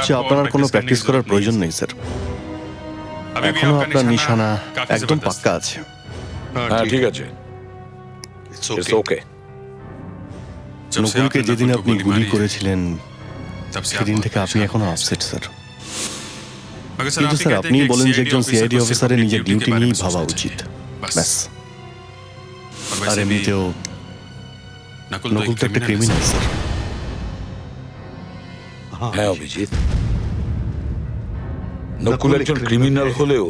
হচ্ছে আপনার আর কোনো প্র্যাকটিস করার প্রয়োজন নেই স্যার। এখনো আপনার নিশানা একদম পাক্কা আছে। হ্যাঁ ঠিক আছে, ইটস ওকে। নকুলকে যেদিন আপনি গুলি করেছিলেন সেদিন থেকে আপনি এখনো আপসেট স্যার। কিন্তু স্যার আপনি বলেন যে একজন সিআইডি অফিসারের নিজের ডিউটি নিয়েই ভাবা উচিত, ব্যাস। আর এমনিতেও নকুল তো একটা ক্রিমিনাল স্যার। হ্যাঁ অভিজিৎ, নকুল একজন ক্রিমিনাল হলেও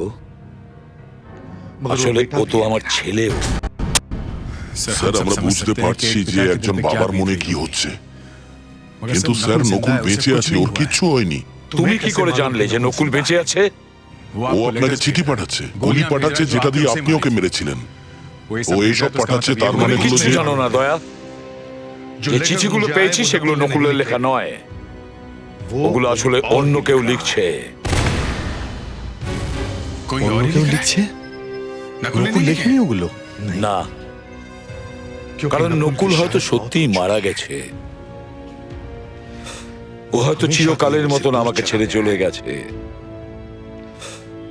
আসলে ও তো আমার ছেলেও। স্যার আমরা বুঝতে পারছি যে একজন বাবার মনে কি হচ্ছে, কিন্তু স্যার নকুল বেঁচে আছে, ওর কিচ্ছু হয়নি। তুমি কি করে জানলে যে নকুল বেঁচে আছে? ও আপনাকে চিঠি পাঠাচ্ছে, গুলি পাঠাচ্ছে, যেটা দিয়ে আপনি ওকে মেরেছিলেন। ও এইসব পাঠাচ্ছে, তার মানে তুমি হলো কিছু যে জানো না দয়া। যে চিঠিগুলো পেয়েছি সেগুলো নকুলের লেখা নয়, ওগুলো আসলে অন্য কেউ লিখছে। অন্য কেউ লিখছে? নকুল লেখেনি ওগুলো? না, কারণ নকুল হয়তো সত্যিই মারা গেছে। ও হয়তো চিরকালের মতন আমাকে ছেড়ে চলে গেছে,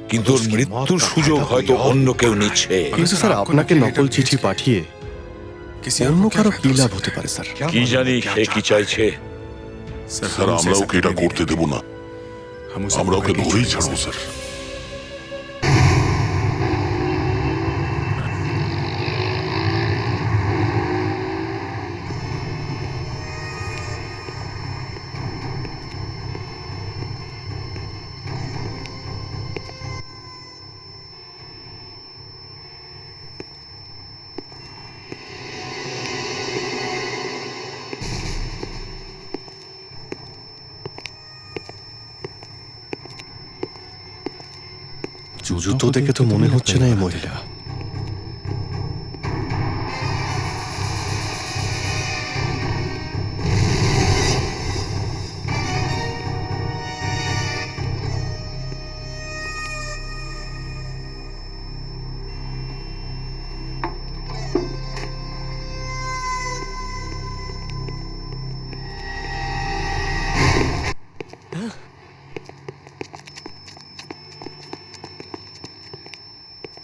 কিন্তু ওর মৃত্যুর সুযোগ হয়তো অন্য কেউ নিচ্ছে। কিন্তু স্যার আপনাকে নকল চিঠি পাঠিয়ে অন্য কারো কি লাভ হতে পারে স্যার? কি জানি সে কি চাইছে। স্যার আমরা ওকে এটা করতে দেব না, আমরা ওকে ধরেই ছাড়বো স্যার। জুতো দেখে তো মনে হচ্ছে না এই মহিলা।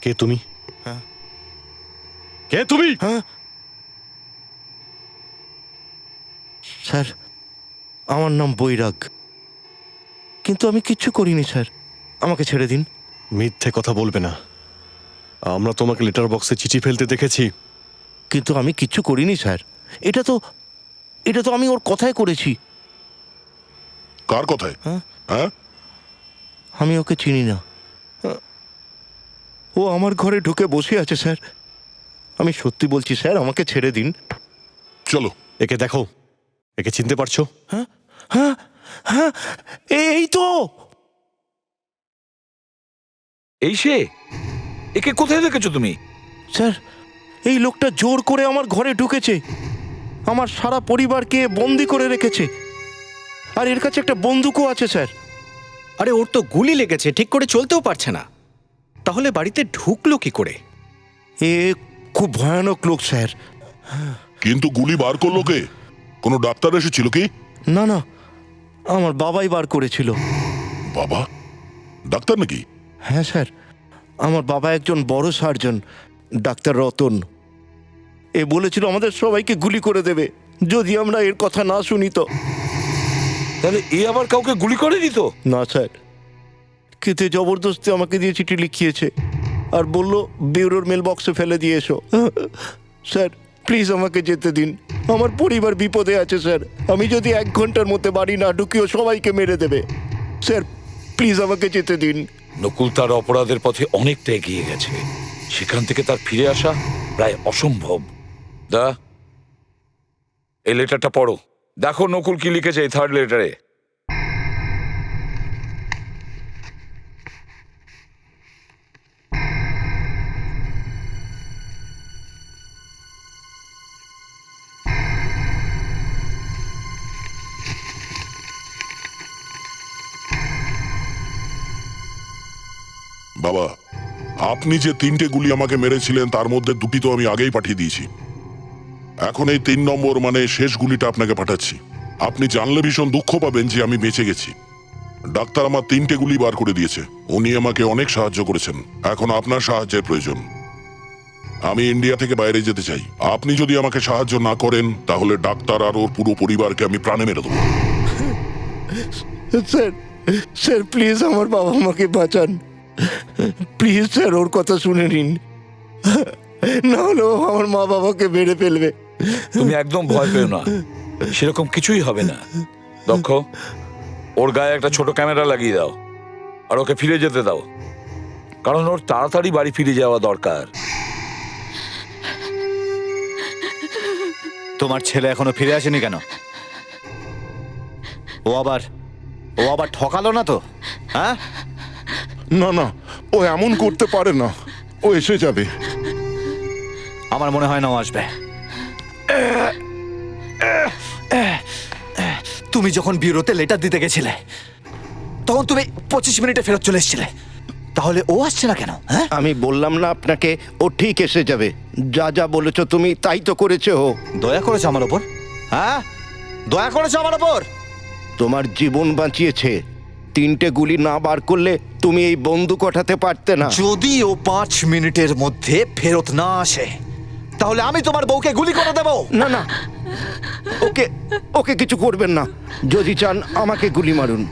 কে তুমি? কে তুমি? স্যার আমার নাম বৈরাগ, কিন্তু আমি কিচ্ছু করিনি স্যার, আমাকে ছেড়ে দিন। মিথ্যে কথা বলবে না। আমরা তোমাকে লেটার বক্সে চিঠি ফেলতে দেখেছি। কিন্তু আমি কিচ্ছু করিনি স্যার। এটা তো আমি ওর কথায় করেছি। কার কথায়? হ্যাঁ আমি ওকে চিনি না। ও আমার ঘরে ঢুকে বসে আছে স্যার। আমি সত্যি বলছি স্যার, আমাকে ছেড়ে দিন। চলো। একে দেখো, একে চিনতে পারছো? হ্যাঁ, এই তো। এই সে? একে কোথায় দেখেছো তুমি? স্যার এই লোকটা জোর করে আমার ঘরে ঢুকেছে, আমার সারা পরিবারকে বন্দি করে রেখেছে, আর এর কাছে একটা বন্দুকও আছে স্যার। আরে ওর তো গুলি লেগেছে, ঠিক করে চলতেও পারছে না, তাহলে বাড়িতে ঢুকলো কি করে? এ খুব ভয়ানক লোক স্যার। কিন্তু গুলি বার করলো কে? কোনো ডাক্তার এসেছিল কি? না না, আমার বাবাই বার করেছিল। বাবা ডাক্তার নাকি? হ্যাঁ স্যার, আমার বাবা একজন বড় সার্জন, ডাক্তার রতন। এ বলেছিল আমাদের সবাইকে গুলি করে দেবে যদি আমরা এর কথা না শুনি তো। তাহলে এ আবার কাউকে গুলি করেনি তো? না স্যার, খেতে জবরদস্তি আমাকে দিয়ে চিঠি লিখিয়েছে আর বলল বিউরোর মেল বক্সে ফেলে দিয়ে এসো। স্যার প্লিজ আমাকে যেতে দিন, আমার পরিবার বিপদে আছে স্যার। আমি যদি 1 ঘন্টার মধ্যে বাড়ি না ঢুকিও সবাইকে মেরে দেবে। স্যার প্লিজ আমাকে যেতে দিন। নকুল তার অপরাধের পথে অনেকটা এগিয়ে গেছে, সেখান থেকে তার ফিরে আসা প্রায় অসম্ভব। দা, এই লেটারটা পড়ো, দেখো নকুল কি লিখেছে এই 3rd লেটারে। বাবা আপনি যে 3টে গুলি আমাকে মেরেছিলেন তার মধ্যে 2টি তো আমি আগেই পাঠিয়ে দিয়েছি। এখন এই 3 নম্বর মানে শেষ গুলিটা আপনাকে পাঠাচ্ছি। আপনি জানলে ভীষণ দুঃখ পাবেন যে আমি বেঁচে গেছি। ডাক্তার আমার 3টে গুলি বার করে দিয়েছে। উনি আমাকে অনেক সাহায্য করেছেন। এখন আপনার সাহায্যের প্রয়োজন। আমি ইন্ডিয়া থেকে বাইরে যেতে চাই। আপনি যদি আমাকে সাহায্য না করেন তাহলে ডাক্তার আর ওর পুরো পরিবারকে আমি প্রাণে মেরে দেবো। স্যার, স্যার প্লিজ আমার বাবা মাকে বাঁচান। প্লিজ স্যার, ওর কথা শুনে নিন, না হলে ও আমার মা বাবাকে মেরে ফেলবে। তুমি একদম ভয় পেও না, সেরকম কিছুই হবে না। দক্ষ, ওর গায়ে একটা ছোট ক্যামেরা লাগিয়ে দাও আর ওকে ফিরে যেতে দাও, কারণ ওর তাড়াতাড়ি বাড়ি ফিরে যাওয়া দরকার। তোমার ছেলে এখনো ফিরে আসেনি কেন? ও আবার ঠকালো না তো? হ্যাঁ, না না, ও এমন করতে পারে না। ও এসে যাবে। আমার মনে হয় না ও আসবে। তুমি যখন ব্যুরোতে লেটার দিতে গেছিলে তখন তুমি 25 মিনিটে ফেরত চলে এসেছিলে, তাহলে ও আসছে না কেন? হ্যাঁ, আমি বললাম না আপনাকে, ও ঠিক এসে যাবে। যা যা বলেছো তুমি তাই তো করেছে ও। দয়া করেছো আমার ওপর? হ্যাঁ, দয়া করেছো আমার ওপর? তোমার জীবন বাঁচিয়েছে। 3টে গুলি না বার করলে তুমি এই বন্দুক ওঠাতে পারতে না। যদি ও 5 মিনিটের মধ্যে ফেরত না আসে তাহলে আমি তোমার বউকে গুলি করে দেবো। না না, ওকে ওকে কিছু করবেন না। যদি চান আমাকে গুলি মারুন।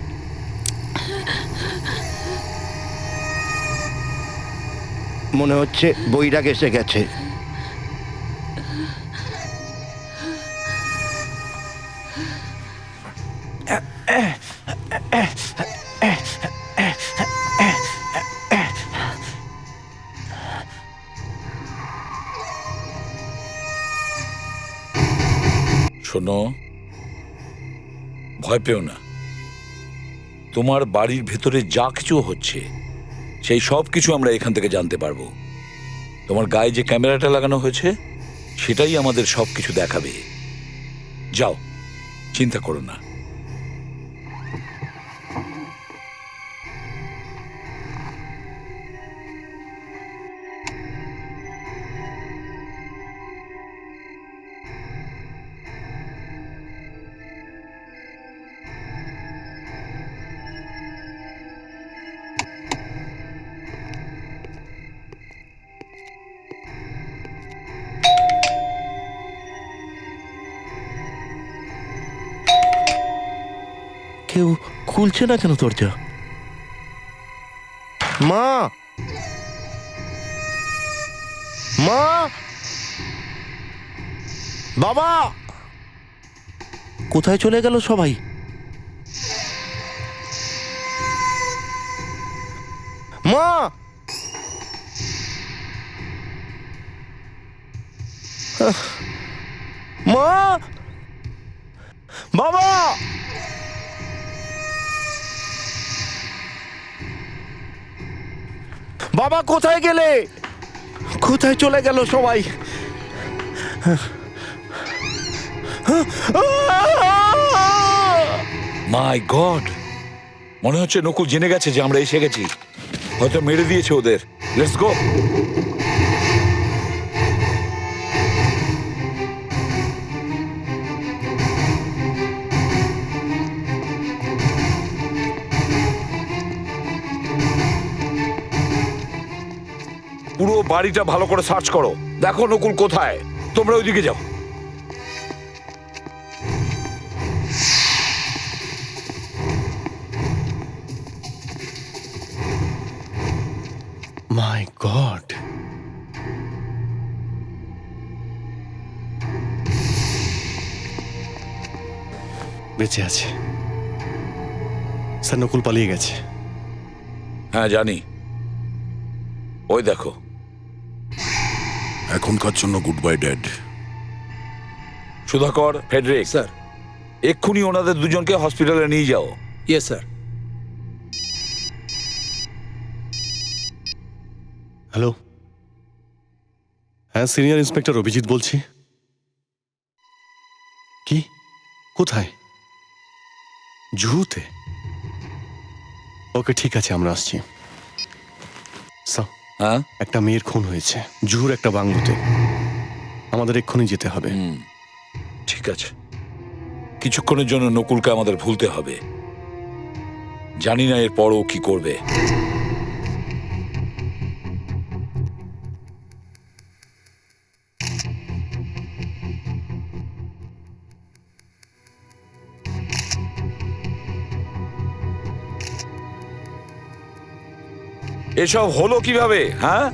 মনে হচ্ছে বৈরাগ এসে গেছে। শোনো, ভয় পেও না। তোমার বাড়ির ভেতরে যা কিছু হচ্ছে সেই সব কিছু আমরা এখান থেকে জানতে পারবো। তোমার গায়ে যে ক্যামেরাটা লাগানো হয়েছে সেটাই আমাদের সব কিছু দেখাবে। যাও, চিন্তা করো না। কেউ খুলছে না কেন দরজা? মা, মা, বাবা, কোথায় চলে গেল সবাই? মা, মা, বাবা, বাবা কোথায় গেলে? কোথায় চলে গেল সবাই? মাই গড, মনে হচ্ছে নকুল জেনে গেছে যে আমরা এসে গেছি। হয়তো মেরে দিয়েছে ওদের। Let's go. পুরো বাড়িটা ভালো করে সার্চ করো, দেখো নকুল কোথায়। তোমরা ওইদিকে যাও। মাই গড, বেঁচে আছে। স্যার, নকুল পালিয়ে গেছে। হ্যাঁ জানি, ওই দেখো। এখনকার জন্য good bye dad. Sudhakar, Friedrich, sir. এক্ষুনি ওনাদের দুজনকে হসপিটালে নিয়ে যাও। Yes sir. হ্যালো, হ্যাঁ সিনিয়র ইন্সপেক্টর অভিজিৎ বলছি। কি, কোথায়? জুহুতে? ওকে, ঠিক আছে, আমরা আসছি। স্যার, হ্যাঁ, একটা মেয়ের খুন হয়েছে জুহুর একটা বাংলোতে। আমাদের এক্ষুনি যেতে হবে। ঠিক আছে। কিছুক্ষণের জন্য নকুলকে আমাদের ভুলতে হবে। জানি না এরপরও কি করবে। এসব হলো কিভাবে? হ্যাঁ,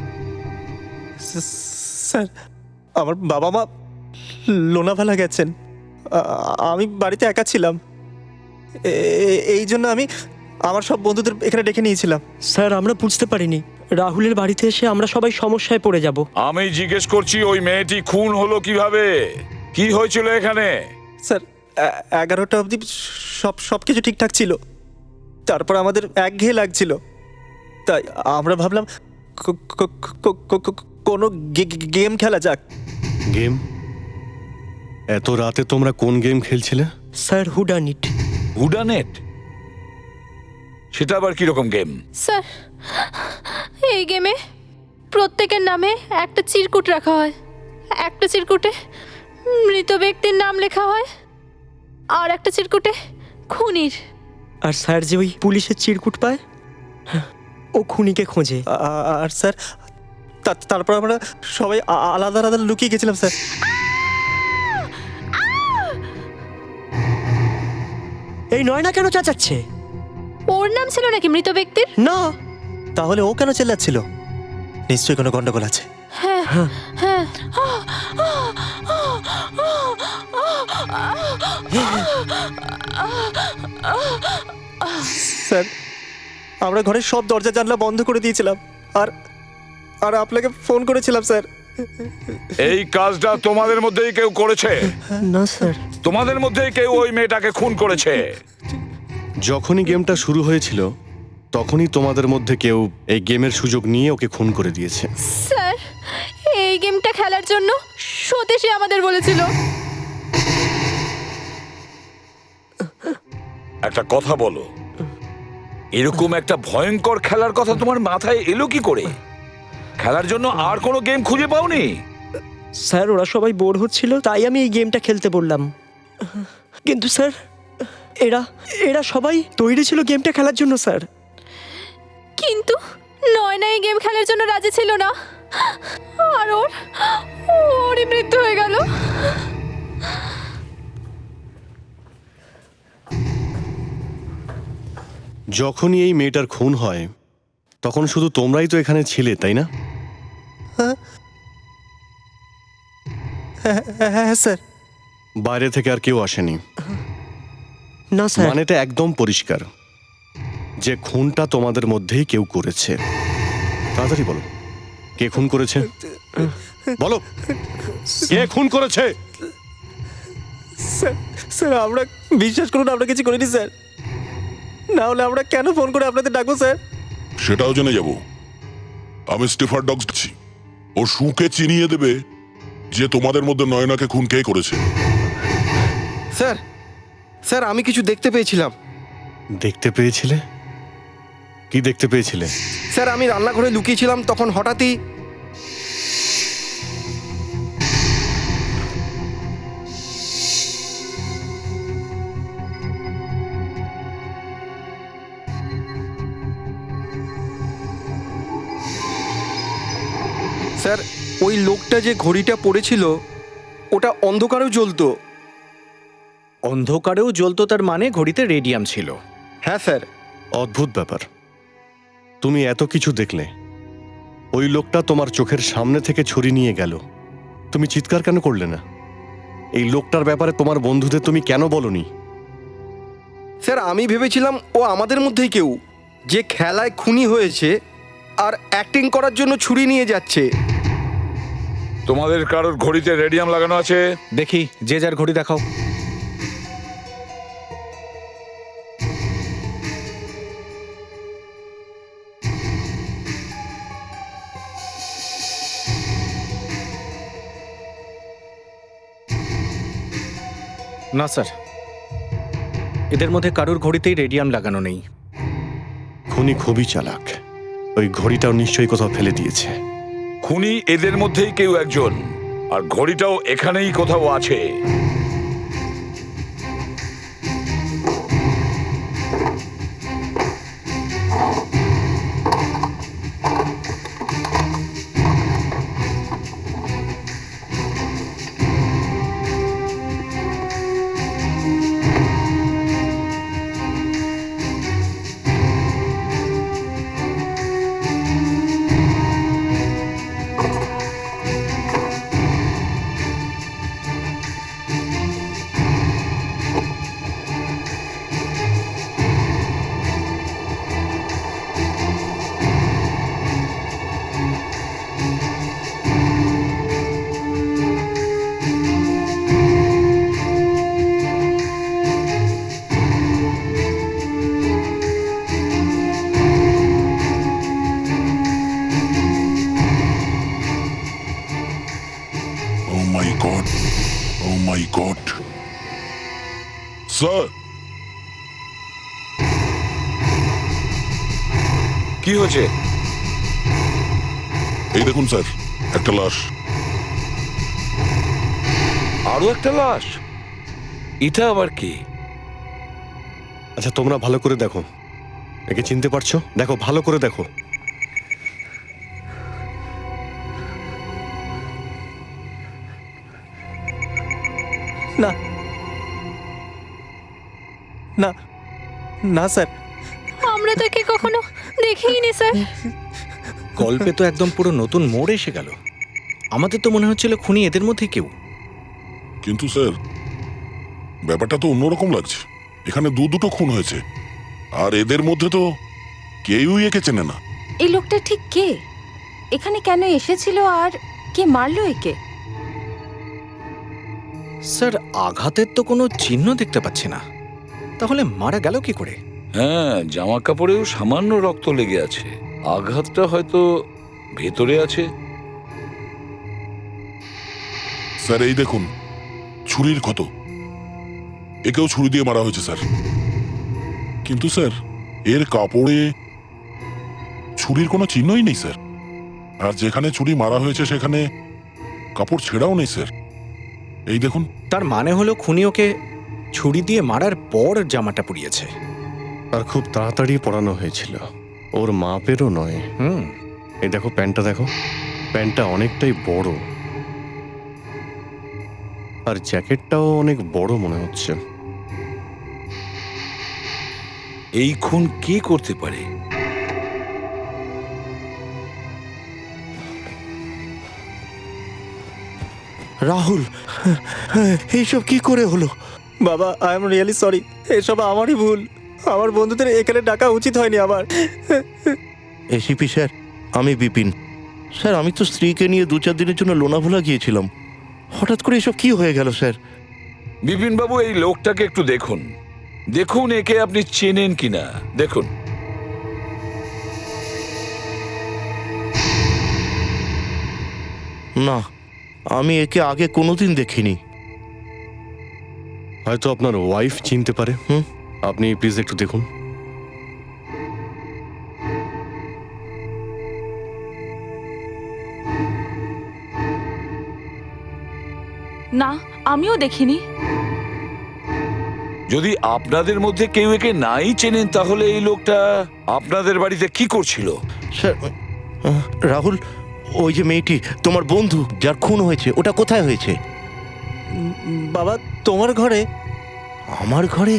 স্যার আমার বাবা মা লোনাভালা গেছেন, আমি বাড়িতে একা ছিলাম, এই জন্য আমি আমার সব বন্ধুদের এখানে ডেকে নিয়েছিলাম। স্যার আমরা বুঝতে পারিনি রাহুলের বাড়িতে এসে আমরা সবাই সমস্যায় পড়ে যাব। আমি জিজ্ঞেস করছি ওই মেয়েটি খুন হলো কিভাবে? কি হয়েছিল এখানে? স্যার 11টা অবধি সব কিছু ঠিকঠাক ছিল, তারপর আমাদের একঘেয়ে লাগছিল, তাই আমরা ভাবলাম কোনো গেম খেলা যাক। গেম? এত রাতে তোমরা কোন গেম খেলছিলে? স্যার হুডানিট। হুডানেট? সেটা আবার কিরকম গেম? স্যার, এই গেমে প্রত্যেকের নামে একটা চিরকুট রাখা হয়। একটা চিরকুটে মৃত ব্যক্তির নাম লেখা হয়, আর একটা চিরকুটে খুনির। আর স্যার যে ওই পুলিশের চিরকুট পায়, ও খুনিকে খোঁজে। আর স্যার তারপর আমরা সবাই আলাদা আলাদা লুকিয়ে গেছিলাম স্যার। এই নয়না কেন চেঁচাচ্ছে? ওর নাম ছিল নাকি মৃত ব্যক্তির? না, তাহলে ও কেন চেল্লাচ্ছিল? নিশ্চয়ই কোনো গন্ডগোল আছে। হ্যাঁ হ্যাঁ। স্যার আমরা ঘরের সব দরজা জানলা বন্ধ করে দিয়েছিলাম, আর আর আপনাকে ফোন করেছিলাম স্যার। এই কাজটা তোমাদের মধ্যেই কেউ করেছে? না স্যার। তোমাদের মধ্যেই কেউ ওই মেয়েটাকে খুন করেছে? যখনই গেমটা শুরু হয়েছিল তখনই তোমাদের মধ্যে কেউ এই গেমের সুযোগ নিয়ে ওকে খুন করে দিয়েছে। স্যার, এই গেমটা খেলার জন্য সতীশই আমাদের বলেছিল। একটা কথা বলো, এরকম একটা ভয়ঙ্কর খেলার কথা তোমার মাথায় এলো কি করে? খেলার জন্য আর কোনো গেম খুঁজে পাওনি? স্যার ওরা সবাই বোর হচ্ছিল, তাই আমি এই গেমটা খেলতে বললাম। কিন্তু স্যার এরা এরা সবাই তৈরি ছিল গেমটা খেলার জন্য স্যার। কিন্তু নয়না এই গেম খেলার জন্য রাজি ছিল না, আর ওরই মৃত্যু হয়ে গেল। যখনই এই মেয়েটার খুন হয় তখন শুধু তোমরাই তো এখানে ছিলে, তাই না? হ্যাঁ স্যার। বাইরে থেকে আর কেউ আসেনি? না স্যার। মানেটা একদম পরিষ্কার যে খুনটা তোমাদের মধ্যেই কেউ করেছে। তাড়াতাড়ি বলো, কে খুন করেছে? বলো, কে খুন করেছে? স্যার স্যার আমরা বিশ্বাস করুন, আমরা কিছু করিনি স্যার, না হলে আমরা কেন ফোন করে আপনাদের ডাকবো স্যার? সেটাও জেনে যাব। আমি স্টিফার ডগস দিচ্ছি, ও শুকে চিনিয়ে দেবে যে তোমাদের মধ্যে নয়নাকে খুন কে করেছে। স্যার স্যার আমি কিছু দেখতে পেয়েছিলাম। দেখতে পেয়েছিলে? কি দেখতে পেয়েছিলে? স্যার আমি রান্নাঘরে লুকিয়েছিলাম, তখন হঠাৎই স্যার ওই লোকটা যে ঘড়িটা পড়েছিল ওটা অন্ধকারেও জ্বলতো। অন্ধকারেও জ্বলতো, তার মানে ঘড়িতে রেডিয়াম ছিল। হ্যাঁ স্যার। অদ্ভুত ব্যাপার, তুমি এত কিছু দেখলে, ওই লোকটা তোমার চোখের সামনে থেকে ছুরি নিয়ে গেল, তুমি চিৎকার কেন করলে না? এই লোকটার ব্যাপারে তোমার বন্ধুদের তুমি কেন বলনি? স্যার আমি ভেবেছিলাম ও আমাদের মধ্যেই কেউ, যে খেলায় খুনি হয়েছে আর অ্যাক্টিং করার জন্য ছুরি নিয়ে যাচ্ছে। তোমাদের কারোর ঘড়িতে রেডিয়াম লাগানো আছে? দেখি, যে যার ঘড়ি দেখাও। না স্যার, এদের মধ্যে কারোর ঘড়িতেই রেডিয়াম লাগানো নেই। খুনি খুবই চালাক, ওই ঘড়িটাও নিশ্চয়ই কোথাও ফেলে দিয়েছে। খুনি এদের মধ্যেই কেউ একজন, আর ঘড়িটাও এখানেই কোথাও আছে। মাই গড, ও মাই গড। স্যার, কি হয়েছে? এই দেখুন স্যার, একটা লাশ। আরো একটা লাশ? এটা আবার কি? আচ্ছা তোমরা ভালো করে দেখো, একে চিনতে পারছো? দেখো, ভালো করে দেখো। না না না স্যার, আমরা তো একে কখনো দেখিনি স্যার। গল্পে তো একদম পুরো নতুন মোড় এসে গেল। আমাদের তো মনে হচ্ছিল খুনি এদের মধ্যে কেউ। কিন্তু স্যার, ব্যাপারটা তো অন্যরকম লাগছে। এখানে দুটো খুন হয়েছে, আর এদের মধ্যে তো কেউই একে চেনে না। এই লোকটা ঠিক কে? এখানে কেন এসেছিল আর কে মারলো একে? স্যার, আঘাতের তো কোনো চিহ্ন দেখতে পাচ্ছি না, তাহলে মারা গেল কি করে? হ্যাঁ, জামা কাপড়েও সামান্য রক্ত লেগে আছে। আঘাতটা হয়তো ভেতরে আছে। স্যার এই দেখুন, ছুরির ক্ষত। একেও ছুরি দিয়ে মারা হয়েছে স্যার। কিন্তু স্যার, এর কাপড়ে ছুরির কোনো চিহ্নই নেই স্যার। আর যেখানে ছুরি মারা হয়েছে সেখানে কাপড় ছেঁড়াও নেই স্যার। এই দেখুন। তার মানে হলো খুনি ওকে ছুরি দিয়ে মারার পর জামাটা পুড়িয়েছে। আর খুব তাড়াতাড়ি পরানো হয়েছিল, ওর মাপেরও নয়। এই দেখো প্যান্টটা দেখো, প্যান্টটা অনেকটাই বড়, আর জ্যাকেটটাও অনেক বড় মনে হচ্ছে। এই খুন কে করতে পারে? রাহুল, এইসব কি করে হলো? বাবা, আই এম রিয়েলি সরি। এসব আমারই ভুল। আমার বন্ধুদের এখানে ডাকা উচিত হয়নি আমার। এসিপি স্যার, আমি বিপিন। স্যার, আমি তো স্ত্রীকে নিয়ে 2-4 দিনের জন্য লোনাভোলা গিয়েছিলাম। হঠাৎ করে এসব কি হয়ে গেল স্যার? বিপিন বাবু, এই লোকটাকে একটু দেখুন। দেখুন একে আপনি চেনেন কিনা। দেখুন। না, আমি একে আগে কোনোদিন দেখিনি। হয়তো আপনার ওয়াইফ চিনতে পারে। আপনি প্লিজ একটু দেখুন। না, আমিও দেখিনি। যদি আপনাদের মধ্যে কেউ একে নাই চেনেন, তাহলে এই লোকটা আপনাদের বাড়িতে কি করছিল? স্যার, রাহুল, ওই যে মেয়েটি তোমার বন্ধু যার খুন হয়েছে, ওটা কোথায় হয়েছে? বাবা, তোমার ঘরে। আমার ঘরে?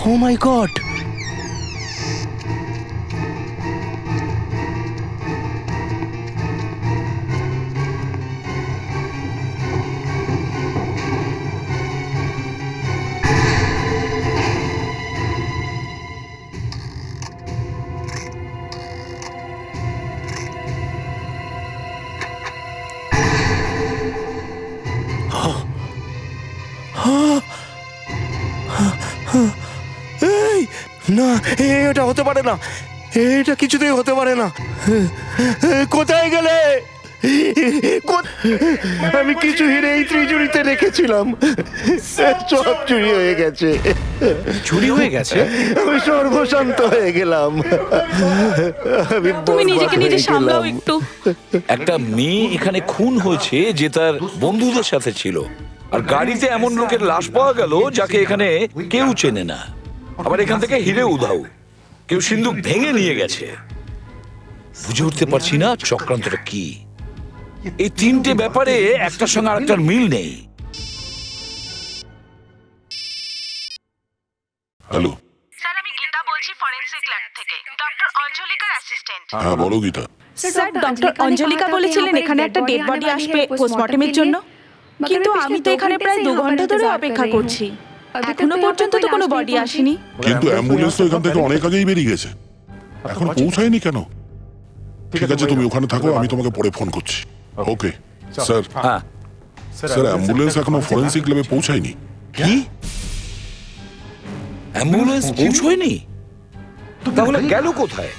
ও মাই গড! এই না, এটা হতে পারে না। এটা কিছুতেই হতে পারে না। কোথায় গেলে? আমি কিছু হিরে এই ত্রিজুড়িতে রেখেছিলাম, সব চুরি হয়ে গেছে। চুরি হয়ে গেছে? আমি সর্বশান্ত হয়ে গেলাম। তুমি নিজেকে নিজে সামলাও একটু। একটা মেয়ে এখানে খুন হয়েছে যে তার বন্ধুদের সাথে ছিল, আর গাড়িতে এমন লোকের লাশ পাওয়া গেল যাকে এখানে কেউ চেনে না। আবার এখান থেকে হিরে উধাও, কেউ সিন্ধুক ভেঙে নিয়ে গেছে। বুঝে উঠতে পারছি না চক্রান্তটা কি। এই তিনটে ব্যাপারে একটার সঙ্গে আরেকটার মিল নেই। হ্যালো। স্যার, আমি গীতা বলছি ফরেনসিক ল্যাব থেকে, ডক্টর অঞ্জলিকার অ্যাসিস্ট্যান্ট। হ্যাঁ বলো গীতা। স্যার, ডক্টর অঞ্জলিকা বলেছিলেন এখানে একটা ডেড বডি আসবে পোস্টমর্টমের জন্য, কিন্তু আমি তো এখানে প্রায় 2 ঘন্টা ধরে অপেক্ষা করছি। এখনো পর্যন্ত তো কোনো বডি আসেনি। কিন্তু অ্যাম্বুলেন্স তো এখান থেকে অনেক আগেই বেরিয়ে গেছে, এখন পৌঁছায়নি কেন? ঠিক আছে, তুমি ওখানে থাকো, আমি তোমাকে পরে ফোন করছি। Okay sir. হ্যাঁ স্যার, অ্যাম্বুলেন্স এখনো ফরেনসিক ল্যাবে পৌঁছায়নি। কি? অ্যাম্বুলেন্স পৌঁছয়নি? তাহলে গেল কোথায়?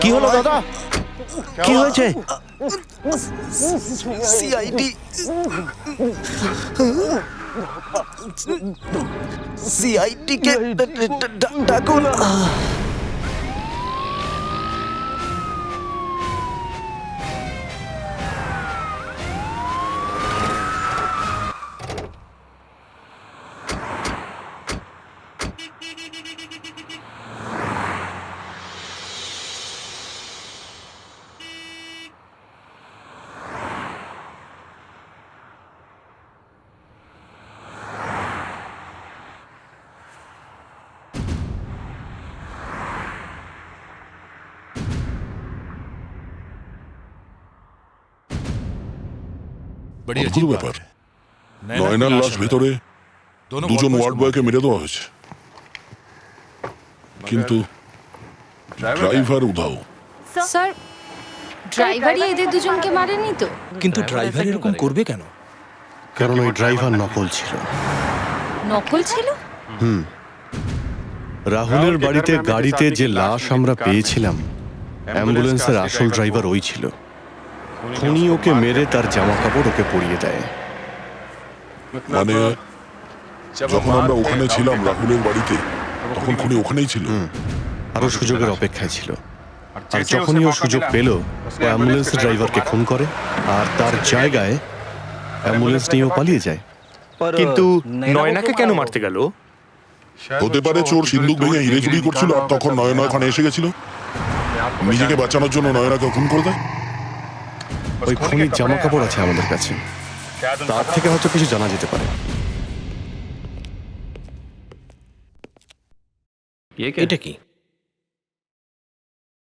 কি হলো দাদা? কি হয়েছে? সিআইডি সিআইডিকে ডাকুন। অদ্ভুত ব্যাপার, নয়নার লাশ ভেতরে, দুজন ওয়ার্ড বয়কে মেরে দেওয়া হয়েছে, কিন্তু ড্রাইভার উধাও। স্যার ড্রাইভারই এদের দুজনকে মারেনি তো? কিন্তু ড্রাইভার এরকম করবে কেন? কারণ ওই ড্রাইভার নকল ছিল। নকল ছিল? রাহুলের বাড়িতে গাড়িতে যে লাশ আমরা পেয়েছিলাম, অ্যাম্বুলেন্সের আসল ড্রাইভার ওই ছিল। খুনি ওকে মেরে তার জামা কাপড় ওকে পরিয়ে দেয়। মানে যখন আমরা ওখানে ছিলাম রাহুলের বাড়িতে, তখন খুনি ওখানেই ছিল। আরো সুযোগের অপেক্ষায় ছিল। আর যখনই ও সুযোগ পেল, ও অ্যাম্বুলেন্স ড্রাইভারকে খুন করে আর তার জায়গায় অ্যাম্বুলেন্স নিয়েও পালিয়ে যায়। কিন্তু নয়নাকে কেন মারতে গেল? হতে পারে চোর সিন্দুক ভেঙে হিরে চুরি করছিল, আর তখন নয়না ওখানে এসে গেছিল, নিজেকে বাঁচানোর জন্য নয়নাকে খুন করে দেয়। ওই খুনির জামা কাপড় আছে আমাদের কাছে, তার থেকে হয়তো কিছু জানা যেতে পারে। এটা কি?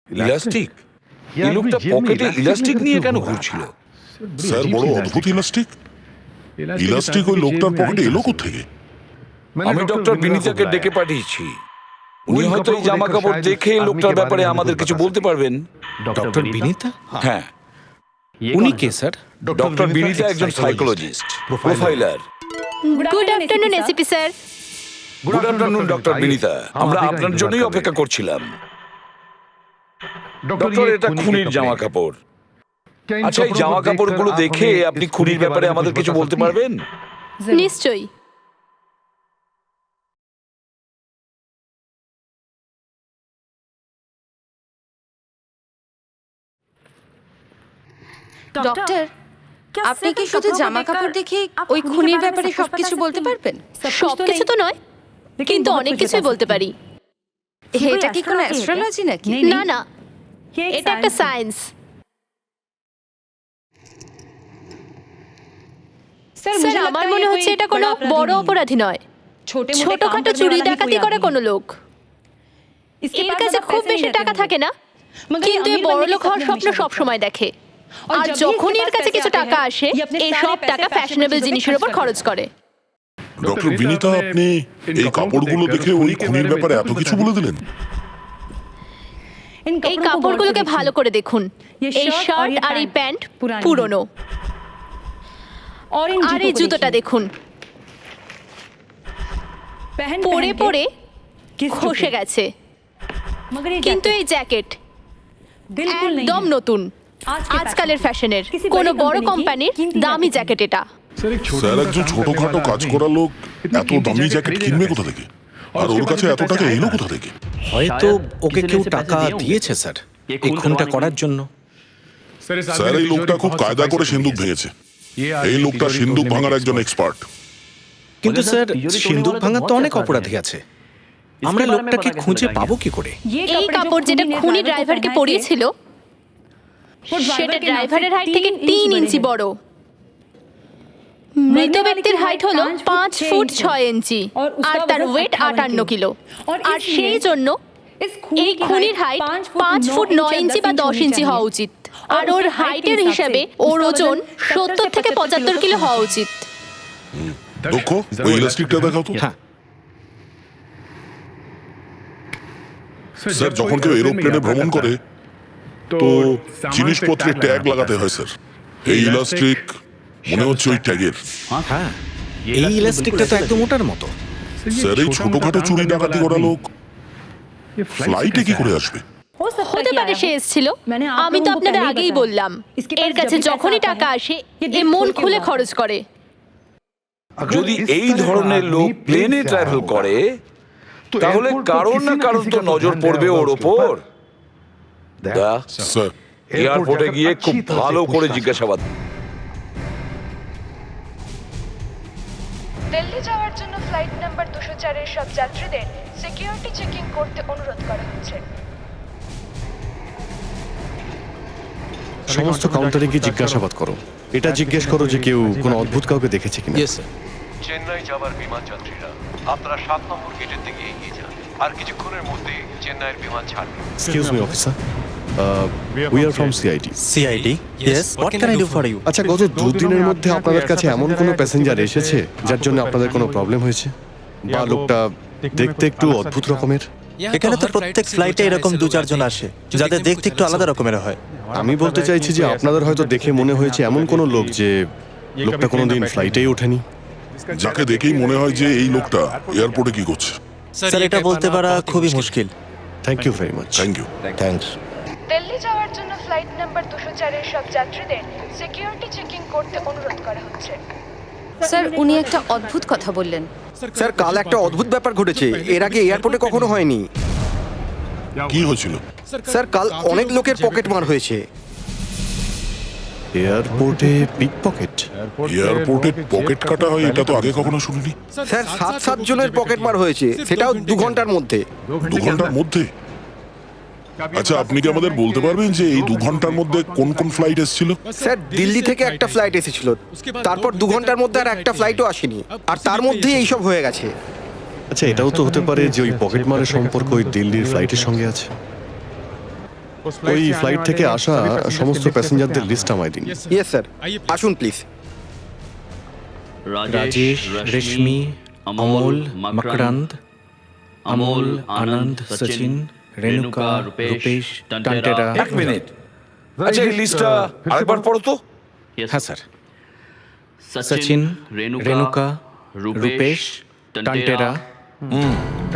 ইলাস্টিক? এই লোকটা পকেটে ইলাস্টিক নিয়ে কেন ঘুরছিল? স্যার, বড় অদ্ভুত ইলাস্টিক। ইলাস্টিক ওই লোকটার পকেটে এলো কোত্থেকে? আমি ডক্টর বিনীতাকে ডেকে পাঠিয়েছি। উনি হয়তো এই জামা কাপড় দেখে লোকটার ব্যাপারে আমাদের কিছু বলতে পারবেন। ডক্টর বিনীতা? হ্যাঁ, উনি কে স্যার? ডক্টর বিনীতা একজন psychologist, profiler. Good afternoon ACP sir. Good afternoon doctor Binita, আমরা আপনার জন্যই অপেক্ষা করছিলাম। ডক্টর, এটা খুনির জামা কাপড়। আচ্ছা, এই জামা কাপড়গুলো দেখে আপনি খুনির ব্যাপারে আমাদের কিছু বলতে পারবেন? নিশ্চয়ই। ডক্টর, আপনি কি শুধু জামা কাপড় দেখে ওই খুনির ব্যাপারে সবকিছু বলতে পারবেন? সবকিছু তো নয়, কিন্তু অনেক কিছুই বলতে পারি। এটা কি কোনো অ্যাস্ট্রোলজি নাকি? না না, এটা একটা সায়েন্স। স্যার, আমার মনে হচ্ছে এটা কোনো বড় অপরাধী নয়, ছোটখাটো চুরি ডাকাতি করে কোনো লোক। এর কাছে খুব বেশি টাকা থাকে না, কিন্তু এই বড় লোক হওয়ার স্বপ্ন সব সময় দেখে। আর যখন এর কাছে কিছু টাকা আসে, এই সব টাকা ফ্যাশনেবল জিনিসের উপর খরচ করে। ডক্টর বিনীতা, আপনি এই কাপড়গুলো দেখে ওই খুনির ব্যাপারে এত কিছু বলে দিলেন? এই কাপড়গুলোকে ভালো করে দেখুন। এই শার্ট আর এই প্যান্ট পুরনো, আর এই জুতোটা দেখুন, পরে পরে খসে গেছে। কিন্তু এই জ্যাকেট একদম নতুন, আজকালের ফ্যাশনের, কোনো বড় কোম্পানির দামি জ্যাকেট এটা। স্যার, একজন ছোটখাটো কাজ করা লোক এত দামি জ্যাকেট কিনবে কোথা থেকে? আর ওর কাছে এত টাকা এলো কোথা থেকে? হয়তো ওকে কেউ টাকা দিয়েছে স্যার এই খুনটা করার জন্য। স্যার, এই লোকটা খুব কায়দা করে সিন্দুক ভেঙেছে। এই লোকটা সিন্দুক ভাঙার একজন এক্সপার্ট। কিন্তু স্যার, সিন্দুক ভাঙার তো অনেক অপরাধী আছে, আমরা লোকটাকে খুঁজে পাবো কি করে? এই কাপড় যেটা খুনি ড্রাইভারকে পরিয়েছিল, সেটা ড্রাইভারের হাইট থেকে 3 ইঞ্চি বড়। মৃত ব্যক্তির হাইট হলো 5 ফুট 6 ইঞ্চি, আর তার ওয়েট 58 কিলো। আর সেই জন্য এই খুনির হাইট 5 ফুট 9 ইঞ্চি বা 10 ইঞ্চি হওয়া উচিত। আর ওর হাইটের হিসাবে ওর ওজন 70 থেকে 75 কিলো হওয়া উচিত। দক্ষ, ওই ইলাস্টিকটা দেখাও তো। হ্যাঁ স্যার, যখন কেউ এরোপ্লেনে ভ্রমণ করে তো জিনিসপত্রের ট্যাগ লাগাতে হয় স্যার। এই ইলাস্টিক মনে হচ্ছে ওই ট্যাগের। হ্যাঁ, এই ইলাস্টিকটা তো একদম ওটার মতো। স্যার, এই ছোটখাটো চুরি ডাকাতি করা লোক ফ্লাইটে কি করে আসবে? হতে পারে সে এসেছিল? আমি তো আপনাদের আগেই বললাম, এর কাছে যখনই টাকা আসে এ মন খুলে খরচ করে। যদি এই ধরনের লোক প্লেনে ট্রাভেল করে তাহলে কারণ না কারণ তো নজর পড়বে ওর ওপর। স্যার এয়ারপোর্টে গিয়ে খুব ভালো করে জিজ্ঞাসাবাদ। দিল্লি যাওয়ার জন্য ফ্লাইট নাম্বার 204 এর সব যাত্রীদের সিকিউরিটি চেকিং করতে অনুরোধ করা হচ্ছে। সমস্ত কাউন্টারে গিয়ে জিজ্ঞাসাবাদ করো। এটা জিজ্ঞেস করো যে কেউ কোনো অদ্ভুত কাউকে দেখেছে কিনা। চেন্নাই যাবার বিমান যাত্রীরা আপনারা 7 নম্বর গেটের দিকে এগিয়ে যান, আর কিছুক্ষণের মধ্যে চেন্নাইয়ের বিমান ছাড়বে। Excuse me officer, we are from CID. CID, yes, what can I do for you? আচ্ছা, গত 2 দিনের মধ্যে আপনাদের কাছে এমন কোনো প্যাসেঞ্জার এসেছে যার জন্য আপনাদের কোনো প্রবলেম হয়েছে, বা লোকটা দেখতে একটু অদ্ভুত রকমের? এখানে তো প্রত্যেক ফ্লাইটে এরকম 2-4 জন আসে যাদের দেখতে একটু আলাদা রকমের হয়। আমি বলতে চাইছি যে আপনাদের হয়তো দেখে মনে হয়েছে এমন কোনো লোক যে লোকটা কোনোদিন ফ্লাইটেই ওঠেনি। যাকে দেখেই মনে হয় যে এই লোকটা এয়ারপোর্টে কি করছে। স্যার, এটা বলতে পারা খুবই মুশকিল। Thank you very much. Thank you. Thanks. Delhi যাওয়ার জন্য ফ্লাইট নাম্বার 204 এর সব যাত্রীদের সিকিউরিটি চেকিং করতে অনুরোধ করা হচ্ছে। স্যার, উনি একটা অদ্ভুত কথা বললেন। স্যার, কাল একটা অদ্ভুত ব্যাপার ঘটেছে, এর আগে এয়ারপোর্টে কখনো হয়নি। কি হয়েছিল? স্যার, কাল অনেক লোকের পকেট মার হয়েছে। এয়ারপোর্টে পিক পকেট? এয়ারপোর্টে পকেট কাটা হয় এটা তো আগে কখনো শুনিনি। স্যার, 7 জনের পকেট মার হয়েছে, সেটাও 2 ঘন্টার মধ্যে। 2 ঘন্টার মধ্যে? আচ্ছা, আপনি কি আমাদের বলতে পারবেন যে এই 2 ঘন্টার মধ্যে কোন কোন ফ্লাইট এসেছিল? স্যার, দিল্লি থেকে একটা ফ্লাইট এসেছিল, তারপর 2 ঘন্টার মধ্যে আর একটা ফ্লাইটও আসেনি, আর তার মধ্যেই এইসব হয়ে গেছে। আচ্ছা, এটাও তো হতে পারে যে ওই পকেট মারের সম্পর্ক ওই দিল্লির ফ্লাইটের সঙ্গে আছে। ওই ফ্লাইট থেকে আসা সমস্ত প্যাসেঞ্জারদের লিস্ট আমায় দিন। ইয়েস স্যার, আসুন প্লিজ। রাজেশ, রেশমি, অমল, মকরান্দ, অমল, আনন্দ, সচিন, রেণুকা, রূপেশ, টান্টেরা। এক মিনিট, আচ্ছা এই লিস্টটা আরেকবার পড়ো তো। হ্যাঁ স্যার। সচিন, রেণুকা, রূপেশ, টান্টেরা।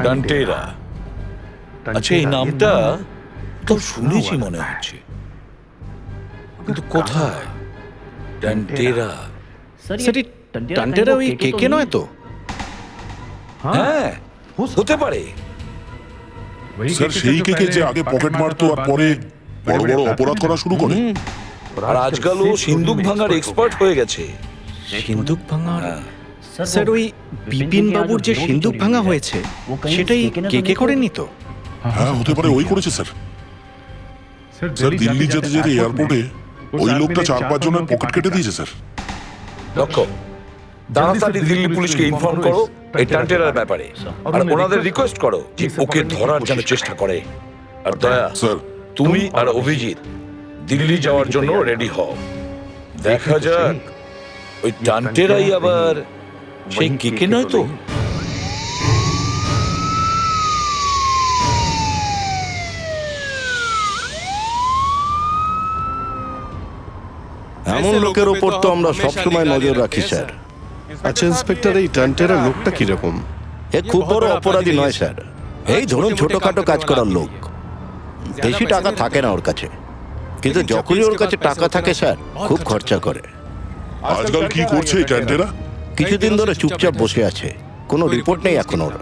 ডান্টেরা। আচ্ছা, এই নামটা তো শুনেছি মনে হচ্ছে, কিন্তু কোথায়? ডান্টেরা। স্যার, টান্টেরা ওই কে নয় তো? হ্যাঁ, হতে পারে। স্যার, সেই কেকে যে আগে পকেট মারতো আর পরে বড় বড় অপরাধ করা শুরু করে। আর আজকাল ও সিন্দুক ভাঙার এক্সপার্ট হয়ে গেছে। সিন্দুক ভাঙার? স্যার, ওই বিপিন বাবুর যে সিন্দুক ভাঙা হয়েছে সেটাই কে করেনি তো? হ্যাঁ, হতে পারে ওই করেছে স্যার। স্যার, দিল্লি যেতে যেতে এয়ারপোর্টে ওই লোকটা 4-5 জনের পকেট কেটে দিয়েছে স্যার। লক্ষ্য, তাড়াতাড়ি দিল্লি পুলিশকে ইনফর্ম করো এই টান্টেরার ব্যাপারে, আর ওনাদের রিকোয়েস্ট করো যে ওকে ধরার যেন চেষ্টা করে। আর দয়া স্যার, তুমি আর অভিজিৎ দিল্লি যাওয়ার জন্য রেডি হও। দেখা যাক ওই টান্টেরাই আবার সেই কেকে নয় তো। এমন লোকের ওপর তো আমরা সবসময় নজর রাখি স্যার। আচ্ছা ইন্সপেক্টর, এই টান্টেরা লোকটা কিরকম? এ খুব বড় অপরাধী নয় স্যার, এই ধরুন ছোটখাটো কাজ করার লোক। বেশি টাকা থাকে না ওর কাছে, কিন্তু যখনই ওর কাছে টাকা থাকে স্যার খুব খরচা করে। আজকাল কি করছে এই টান্টেরা? কিছুদিন ধরে চুপচাপ বসে আছে, কোনো রিপোর্ট নেই এখন ওর।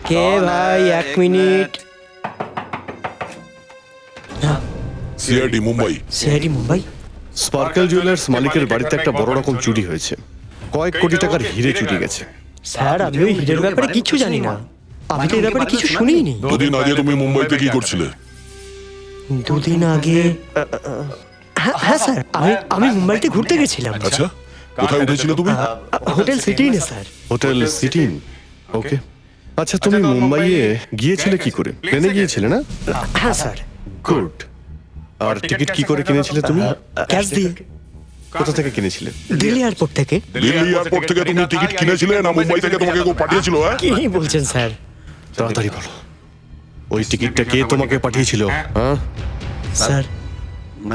কে ভাই, 1 minute. CID Mumbai. CID Mumbai. Sparkle jewellers মালিকের বাড়িতে একটা বড় রকম চুরি হয়েছে, কয়েক কোটি টাকার হিরে চুরি গেছে। স্যার, আমি ওই হিরের ব্যাপারে কিছু জানি না, আমি তো এই ব্যাপারে কিছু শুনিনি। 2 দিন আগে তুমি মুম্বাইতে কি করছিলে? 2 দিন আগে? হ্যাঁ স্যার, আমি মুম্বাইতে ঘুরতে গেছিলাম। আচ্ছা, কোথায় উঠেছিলে তুমি? হোটেল সিটিনে স্যার। হোটেল সিটিন, ওকে। আচ্ছা, তুমি মুম্বাইয়ে গিয়েছিলে কি করে? প্লেনে গিয়েছিলে না? হ্যাঁ স্যার। গুড। আর টিকিট কি করে কিনেছিলে তুমি? ক্যাশ দিয়ে। কোথা থেকে কিনেছিলে? দিল্লি এয়ারপোর্ট থেকে। দিল্লি এয়ারপোর্ট থেকে তুমি টিকিট কিনেছিলে না মুম্বাই থেকে তোমাকে কেউ পাঠিয়েছিল? কি বলছেন স্যার? তাড়াতাড়ি বলো, ওই টিকিটটা কে তোমাকে পাঠিয়েছিল? হ্যাঁ স্যার,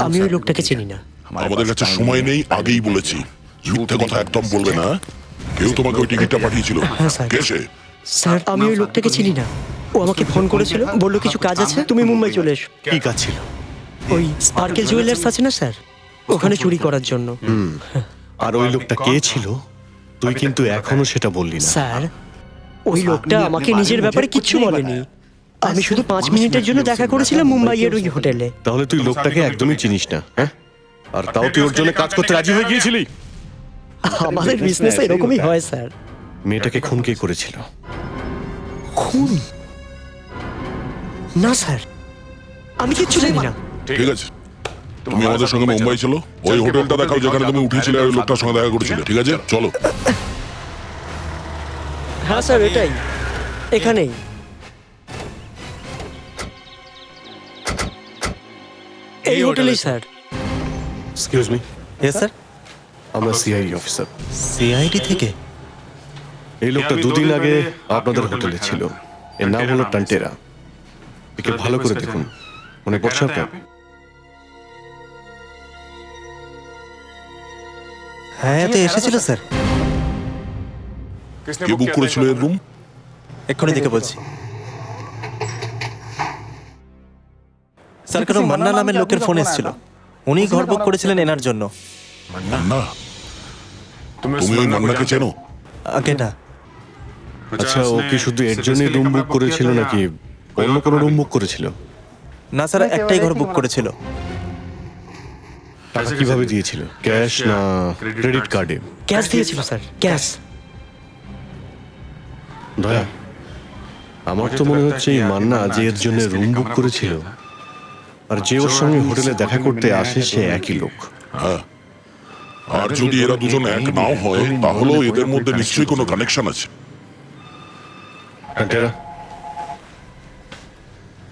আমি ওই লোকটাকে চিনি না। আমাদের কাছে সময় নেই, আগেই বলেছি। মিথ্যে কথা একদম বলবে না। কেউ তোমাকে ওই টিকিটটা পাঠিয়েছিল? হ্যাঁ স্যার। কে সে? স্যার, আমি ওই লোকটাকে চিনি না। ও আমাকে ফোন করেছিল, বললো কিছু কাজ আছে, তুমি মুম্বাই চলে এসো। কি কাজ ছিল? ওই স্পার্কেল জুয়েলার্স আছে না স্যার, ওখানে চুরি করার জন্য। আর ওই লোকটা কে ছিল তুই কিন্তু এখনো সেটা বললি না। স্যার, ওই লোকটা আমাকে নিজের ব্যাপারে কিচ্ছু বলেনি। আমি শুধু 5 মিনিটের জন্য দেখা করেছিলাম মুম্বাইয়ের ওই হোটেলে। তাহলে তুই লোকটাকে একদমই চিনিস না, হ্যাঁ? আর তাও তুই ওর জন্য কাজ করতে রাজি হয়ে গিয়েছিলি? আমাদের বিজনেস এরকমই হয় স্যার। মেয়েটাকে খুন কে করেছিল? খুন? না স্যার, আমি কিচ্ছু জানি না। ঠিক আছে, তুমি আমাদের সঙ্গে মুম্বাই চলো, ওই হোটেলটা দেখাও যেখানে তুমি উঠেছিলে আর ওই লোকটার সঙ্গে দেখা করেছিলে। ঠিক আছে, চলো। হ্যাঁ স্যার, এটাই, এখানেই। এই হোটেলেই sir. Excuse me. Yes sir. আমরা সিআইডি অফিসার। সিআইডি থেকে? এই লোকটা 2 দিন আগে আপনাদের হোটেলে ছিল। এর নাম হলো টান্টেরা। একে ভালো করে দেখুন, মনে পড়ছে আপনার? হ্যাঁ, এতে এসেছিল স্যার। কে বুক করেছিল এর রুম? এক্ষুনি দেখে বলছি। স্যার, কারণ মান্না নামের লোকের ফোন এসেছিল, উনি ঘর বুক করেছিলেন এনার জন্য। মান্না? তুমি ওই মান্নাকে চেনো? আগে না। আচ্ছা, ও কি শুধু এর জন্যই রুম বুক করেছিল নাকি অন্য কোনো রুম বুক করেছিল? না স্যার, একটাই ঘর বুক করেছিল। টাকা কিভাবে দিয়েছিল? ক্যাশ না ক্রেডিট কার্ডে? ক্যাশ দিয়েছিল স্যার, ক্যাশ। দয়া, আমার তো মনে হচ্ছে এই মান্না যে এর জন্য রুম বুক করেছিল আর যে ওর সঙ্গে হোটেলে দেখা করতে আসে সে একই লোক। হ্যাঁ, আর যদি এরা দুজন এক নাও হয় তাহলেও এদের মধ্যে নিশ্চয়ই কোনো কানেকশন আছে। টান্টেরা,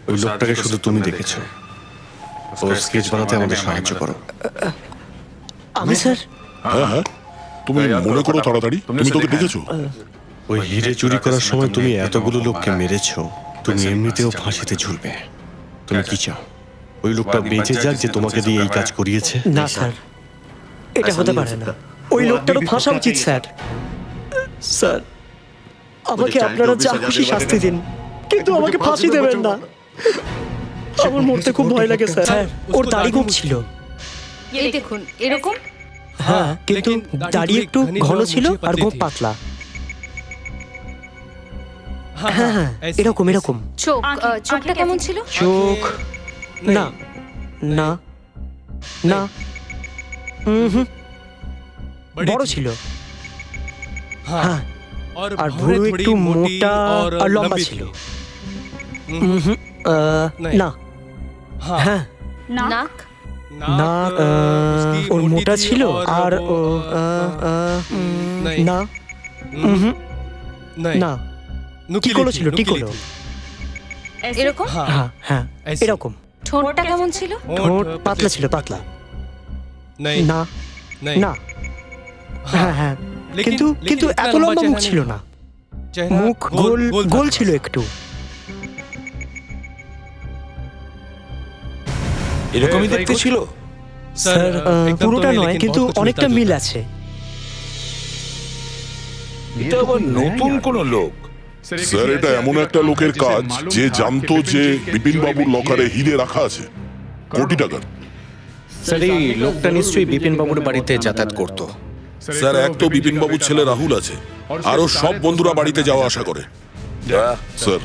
ওই লোকটাকে শুধু তুমি দেখেছো, ওর স্কেচ বানাতে আমাদের সাহায্য করো। আমি স্যার? হ্যাঁ হ্যাঁ, তুমি মনে করো তাড়াতাড়ি। তুমি তোকে দেখেছো? ওই হিরে চুরি করার সময় তুমি এতগুলো লোককে মেরেছো, তুমি এমনিতেও ফাঁসিতে ঝুলবে। তুমি কি চাও ওই লোকটা বেঁচে যাক যে তোমাকে দিয়ে এই কাজ করিয়েছে? না স্যার, এটা হতে পারে না। ওই লোকটারও ফাঁসা উচিত স্যার। স্যার, আমাকে আপনারা যা খুশি শাস্তি দিন, কিন্তু আমাকে ফাঁসি দেবেন না। আমার মরতে খুব ভয় লাগে স্যার। ওর দাড়ি কম ছিল। এই দেখুন, এরকম। হ্যাঁ, কিন্তু দাড়ি একটু ঘন ছিল আর গোঁফ পাতলা। হ্যাঁ হ্যাঁ, এরকম এরকম। চোখটা কেমন ছিল? চোখ না না না, বড় ছিল। হ্যাঁ, আর ভুরু একটু মোটা আর লম্বা ছিল। না, হ্যাঁ, নাক? নাক ওর মোটা ছিল আর না না, টিকলো ছিল, টিকলো। এরকম? হ্যাঁ হ্যাঁ, এরকম। ঠোঁটটা কেমন ছিল? ঠোঁট পাতলা ছিল, পাতলা। না না, হ্যাঁ হ্যাঁ, কিন্তু কিন্তু এত লম্বা মুখ ছিল না। মুখ গোল গোল ছিল একটু। এরকমই দেখতে ছিল স্যার। পুরোটা নয়, কিন্তু অনেকটা মিল আছে। এটা আবার নতুন কোন লোক? স্যার, এটা এমন একটা লোকের কাজ যে জানতো যে বিপিন বাবুর লকারে হিরে রাখা আছে কোটি টাকার। স্যার, এই লোকটা নিশ্চয়ই বিপিন বাবুর বাড়িতে যাতায়াত করতো। স্যার, এক তো বিপিন বাবুর ছেলে রাহুল আছে, আরো সব বন্ধুরা বাড়িতে যাওয়া আসা করে। স্যার,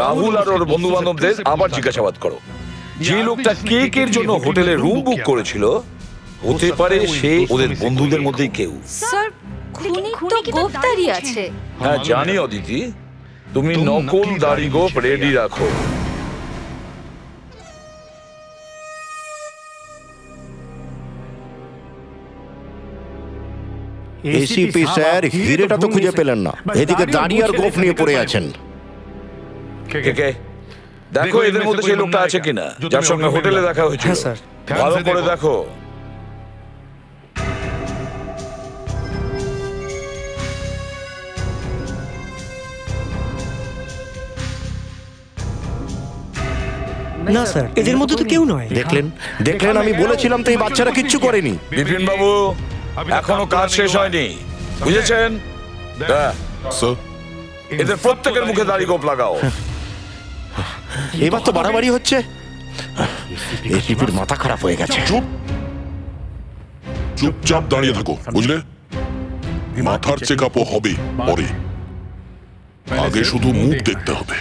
রাহুল আর ওর বন্ধু বান্ধবদের আবার জিজ্ঞাসাবাদ করো। যে লোকটা কেকের জন্য হোটেলে রুম বুক করেছিল, হতে পারে সে ওদের বন্ধুদের মধ্যেই কেউ। স্যার, খুনি তো গোঁফ দাড়ি আছে। হ্যাঁ জানি অদিতি, তুমি নকল দাড়ি গোঁফ রেডি রাখো। এসিপি স্যার, হিরেটা তো খুঁজে পেলেন না, এদিকে দাড়ি আর গোঁফ নিয়ে পড়ে আছেন। কে দেখো এদের মধ্যে সেই লোকটা আছে কিনা যার সঙ্গে হোটেলে দেখা হয়েছিল। হ্যাঁ স্যার। ভালো করে দেখো। না স্যার, এদের মধ্যে তো কেউ নয়। দেখলেন দেখলেন, আমি বলেছিলাম তো এই বাচ্চারা কিচ্ছু করেনি। বিপিন বাবু, এখনো কাজ শেষ হয়নি, বুঝেছেন? স্যার, এদের প্রত্যেকের মুখে দাড়ি গোঁফ লাগাও। এবার তো বাড়াবাড়ি হচ্ছে। এসিপির মাথা খারাপ হয়ে গেছে। চুপচাপ দাঁড়িয়ে থাকো, বুঝলে? মাথার চেক আপও হবে পরে, আগে শুধু মুখ দেখতে হবে।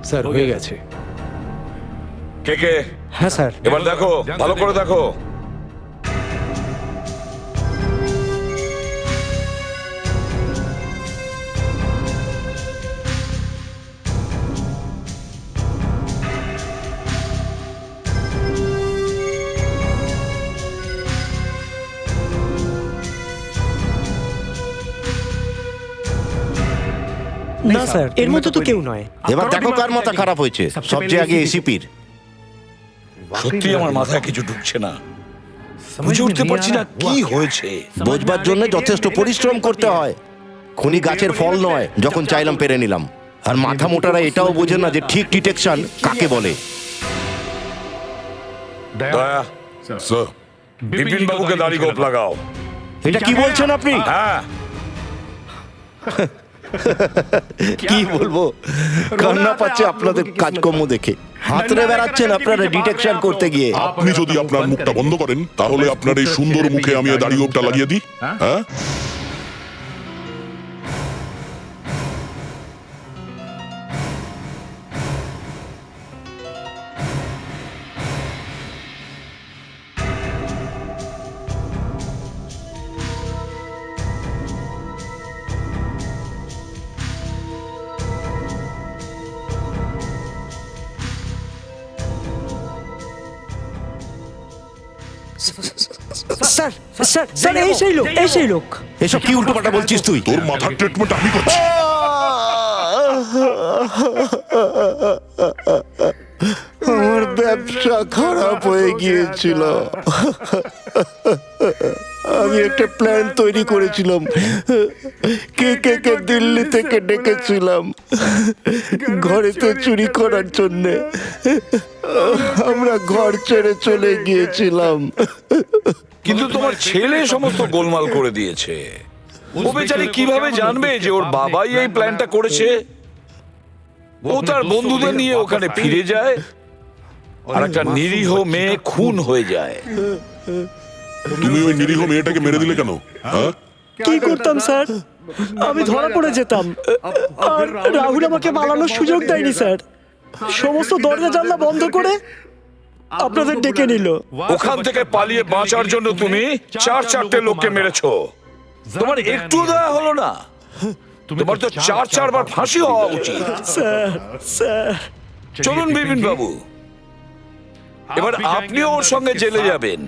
স্যার হয়ে গেছে। কে কে? হ্যাঁ স্যার। এবার দেখো, ভালো করে দেখো। না স্যার, এর মতো তো কেউ নয়। এবার দেখো কার মাথা খারাপ হয়েছে, সবচেয়ে আগে এসিপির। সত্যি আমার মাথায় কিছু ঢুকছে না, বুঝে উঠতে পারছি না কি হয়েছে। বোঝবার জন্য যথেষ্ট পরিশ্রম করতে হয়। খুনি গাছের ফল নয়, যখন চাইলাম পেরে নিলাম। আর মাথা মোটারা এটাও বোঝে না যে ঠিক ডিটেকশন কাকে বলে। দয়া, স্যার, বিপিন বাবুকে দাড়ি গোপ লাগাও। এটা কি বলছেন আপনি? হ্যাঁ, কি বলবো, কান্না পাচ্ছে আপনাদের কাজকর্ম দেখে। হাতরে বেড়াচ্ছেন আপনারা ডিটেকশন করতে গিয়ে। আপনি যদি আপনার মুখটা বন্ধ করেন, তাহলে আপনার এই সুন্দর মুখে আমি দাড়ি গোপটা লাগিয়ে দিই। হ্যাঁ, স্যার স্যার স্যার, এই সেই লোক, এই সেই লোক। এসব কি উল্টোপাল্টা বলছিস তুই? তোর মাথার ট্রিটমেন্ট আমি করছি। আমার ব্যবসা খারাপ হয়ে গিয়েছিল। আমি একটা প্ল্যান তৈরি করেছিলাম, কে দিল্লি থেকে ডেকেছিলাম ঘরেতে চুরি করার জন্যে। আমরা ঘর ছেড়ে চলে গিয়েছিলাম। কিন্তু তোমার ছেলে সমস্ত গোলমাল করে দিয়েছে। ও বেচারি কিভাবে জানবে যে ওর বাবাই এই প্ল্যানটা করেছে? ও তার বন্ধুদের নিয়ে ওখানে ফিরে যায়, আর একটা নিরীহ মেয়ে খুন হয়ে যায়। তুমি ওই নিরীহ মেয়েটাকে মেরে দিলে কেন? হ্যাঁ, কি করতাম স্যার, আমি ধরা পড়ে যেতাম। আর রাহুল আমাকে পালানোর সুযোগ দেয়নি স্যার। সমস্ত দরজা জানলা বন্ধ করে আপনাদের ডেকে নিল। ওখান থেকে পালিয়ে বাঁচার জন্য তুমি 4-4টে লোককে মেরেছো। তোমার একটু দয়া হলো না? তোমার তো 4 বার ফাঁসি হওয়া উচিত। স্যার স্যার, চলুন বিপিন বাবু, এবার আপনিও ওর সঙ্গে জেলে যাবেন।